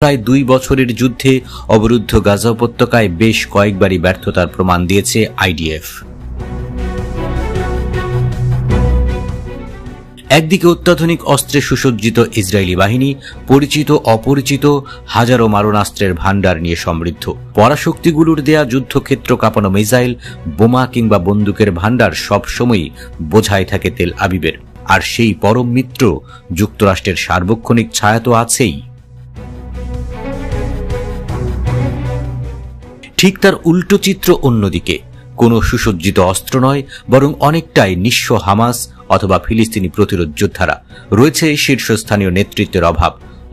প্রায় 2 বছরের যুদ্ধে অবরুদ্ধ গাজা উপত্যকায় বেশ কয়েকবারই ব্যর্থতার প্রমাণ দিয়েছে আইডিএফ। একদিকে অত্যাধুনিক অস্ত্রে সুসজ্জিত ইসরায়েলি বাহিনী পরিচিত অপরিচিত হাজারো মারণাস্ত্রের ভাণ্ডার নিয়ে সমৃদ্ধ। পরাশক্তিগুলোর দেয়া যুদ্ধক্ষেত্র কাঁপানো মিসাইল, বোমা কিংবা বন্দুকের ভাণ্ডার সবসময়ই বোঝাই থাকে তেল আবিবের। আর সেই পরম মিত্র যুক্তরাষ্ট্রের সার্বক্ষণিক ছায়া তো আছেই। ঠিক তার উল্টো চিত্র অন্যদিকে। কোনো সুসজ্জিত অস্ত্র নয়, বরং অনেকটাই নিঃস্ব হামাস অথবা ফিলিস্তিনি প্রতিরোধ যোদ্ধারা। রয়েছে শীর্ষস্থানীয় নেতৃত্বের অভাব।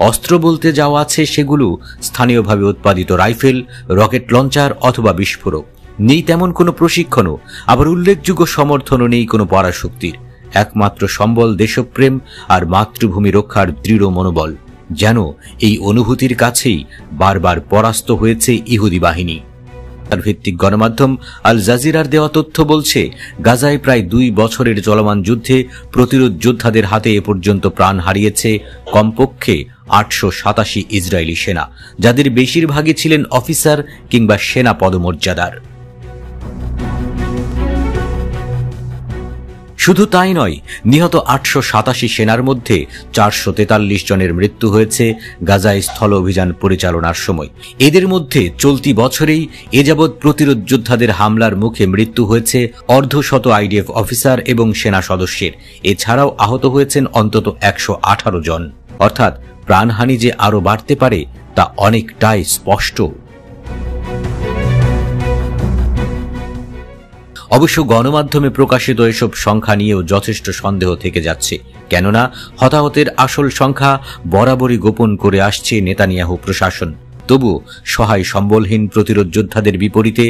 অস্ত্র বলতে যাওয়া আছে সেগুলো স্থানীয়ভাবে উৎপাদিত রাইফেল, রকেট লঞ্চার অথবা বিস্ফোরক। নেই তেমন কোনো প্রশিক্ষণও, আবার উল্লেখযোগ্য সমর্থনও নেই কোনো পরাশক্তির। একমাত্র সম্বল দেশপ্রেম আর মাতৃভূমি রক্ষার দৃঢ় মনোবল। যেন এই অনুভূতির কাছেই বারবার পরাস্ত হয়েছে ইহুদি বাহিনী। ভিত্তিক গণমাধ্যম আল জাজিরার দেওয়া তথ্য বলছে, গাজায় প্রায় 2 বছরের চলমান যুদ্ধে প্রতিরোধ যোদ্ধাদের হাতে এ পর্যন্ত প্রাণ হারিয়েছে কমপক্ষে 887 ইসরায়েলি সেনা, যাদের বেশিরভাগই ছিলেন অফিসার কিংবা সেনা পদমর্যাদার। শুধু তাই নয়, নিহত 887 সেনার মধ্যে 443 জনের মৃত্যু হয়েছে গাজায় স্থল অভিযান পরিচালনার সময়। এদের মধ্যে চলতি বছরেই এ যাবৎ প্রতিরোধ যোদ্ধাদের হামলার মুখে মৃত্যু হয়েছে অর্ধশত আইডিএফ অফিসার এবং সেনা সদস্যের। এছাড়াও আহত হয়েছেন অন্তত 118 জন। অর্থাৎ প্রাণহানি যে আরও বাড়তে পারে তা অনেকটাই স্পষ্ট। অবশ্য গণমাধ্যমে প্রকাশিত এসব সংখ্যা নিয়েও যথেষ্ট সন্দেহ থেকে যাচ্ছে, কেননা হতাহতের আসল সংখ্যা বরাবরই গোপন করে আসছে নেতানিয়াহু প্রশাসন। তবু সহায় সম্বলহীন প্রতিরোধ যোদ্ধাদের বিপরীতে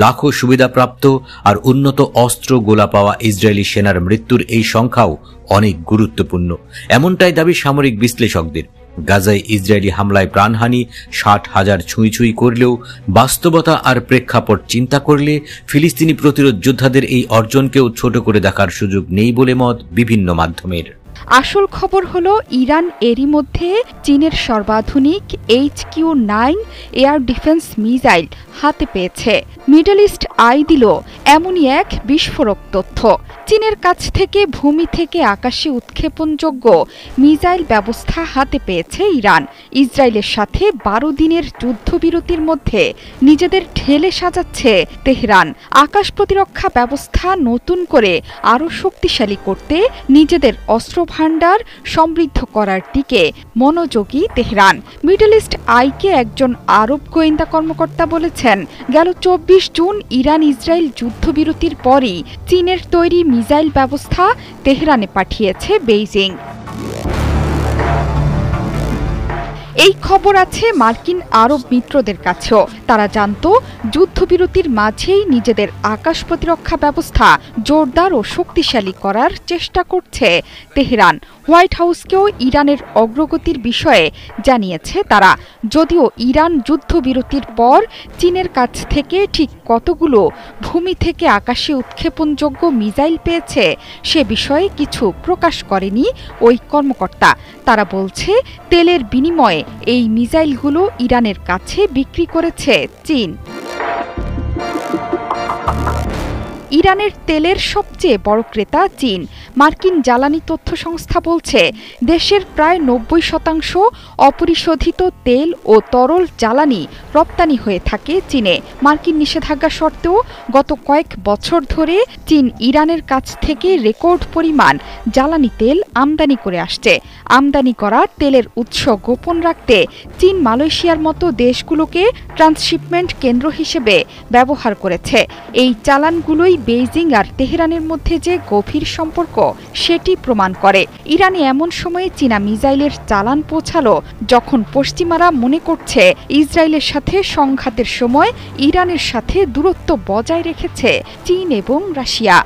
লাখো সুবিধাপ্রাপ্ত আর উন্নত অস্ত্র গোলা পাওয়া ইসরায়েলি সেনার মৃত্যুর এই সংখ্যাও অনেক গুরুত্বপূর্ণ, এমনটাই দাবি সামরিক বিশ্লেষকদের। গাজায় ইসরায়েলি হামলায় প্রাণহানি 60,000 ছুঁই করলেও বাস্তবতা আর প্রেক্ষাপট চিন্তা করলে ফিলিস্তিনি প্রতিরোধ যোদ্ধাদের এই অর্জনকেও ছোট করে দেখার সুযোগ নেই বলে মত বিভিন্ন মাধ্যমের। আসল খবর হলো, ইরান এরই মধ্যে চীনের সর্বাধুনিক HQ-9 এয়ার ডিফেন্স মিসাইল হাতে পেয়েছে। মিডল ইস্ট আই দিল এমনই এক বিস্ফোরক তথ্য। চীনের কাছ থেকে ভূমি থেকে আকাশে উৎক্ষেপণযোগ্য মিসাইল ব্যবস্থা হাতে পেয়েছে ইরান। ইসরায়েলের সাথে 12 দিনের যুদ্ধবিরতির মধ্যে নিজেদের ঢেলে সাজাচ্ছে তেহরান। আকাশ প্রতিরক্ষা ব্যবস্থা নতুন করে আরও শক্তিশালী করতে নিজেদের অস্ত্র ভাণ্ডার সমৃদ্ধ করার দিকে মনোযোগী তেহরান। মিডল ইস্ট আইকে একজন আরব গোয়েন্দা কর্মকর্তা বলেছেন, গেল 24 জুন ইরান ইসরায়েল যুদ্ধবিরতির পরই চীনের তৈরি মিসাইল ব্যবস্থা তেহরানে পাঠিয়েছে বেইজিং। এই খবর আছে মার্কিন আরব মিত্রদের কাছেও। তারা জানত যুদ্ধবিরতির মাঝেই নিজেদের আকাশ প্রতিরক্ষা ব্যবস্থা জোরদার ও শক্তিশালী করার চেষ্টা করছে তেহরান। হোয়াইট হাউসকেও ইরানের অগ্রগতির বিষয়ে জানিয়েছে তারা। যদিও ইরান যুদ্ধবিরতির পর চীনের কাছ থেকে ঠিক কতগুলো ভূমি থেকে আকাশে উৎক্ষেপণযোগ্য মিসাইল পেয়েছে সে বিষয়ে কিছু প্রকাশ করেনি ওই কর্মকর্তা। তারা বলছে, তেলের বিনিময়ে এই মিসাইলগুলো ইরানের কাছে বিক্রি করেছে চীন। ইরানের তেলের সবচেয়ে বড় ক্রেতা চীন। মার্কিন জ্বালানি তথ্য সংস্থা বলছে, দেশের প্রায় 90% অপরিশোধিত তেল ও তরল জ্বালানি রপ্তানি হয়ে থাকে চীনে। মার্কিন নিষেধাজ্ঞা সত্ত্বেও গত কয়েক বছর ধরে চীন ইরানের কাছ থেকে রেকর্ড পরিমাণ জ্বালানি তেল আমদানি করে আসছে। আমদানি করা তেলের উৎস গোপন রাখতে চীন মালয়েশিয়ার মতো দেশগুলোকে ট্রান্সশিপমেন্ট কেন্দ্র হিসেবে ব্যবহার করেছে। এই চালানগুলোই বেইজিং আর তেহরানের মধ্যে যে গভীর সম্পর্ক সেটি প্রমাণ করে। ইরানে এমন সময়ে চীনা মিসাইলের চালান পৌঁছালো যখন পশ্চিমারা মনে করছে ইসরায়েলের সাথে সংঘাতের সময় ইরানের সাথে দূরত্ব বজায় রেখেছে চীন এবং রাশিয়া।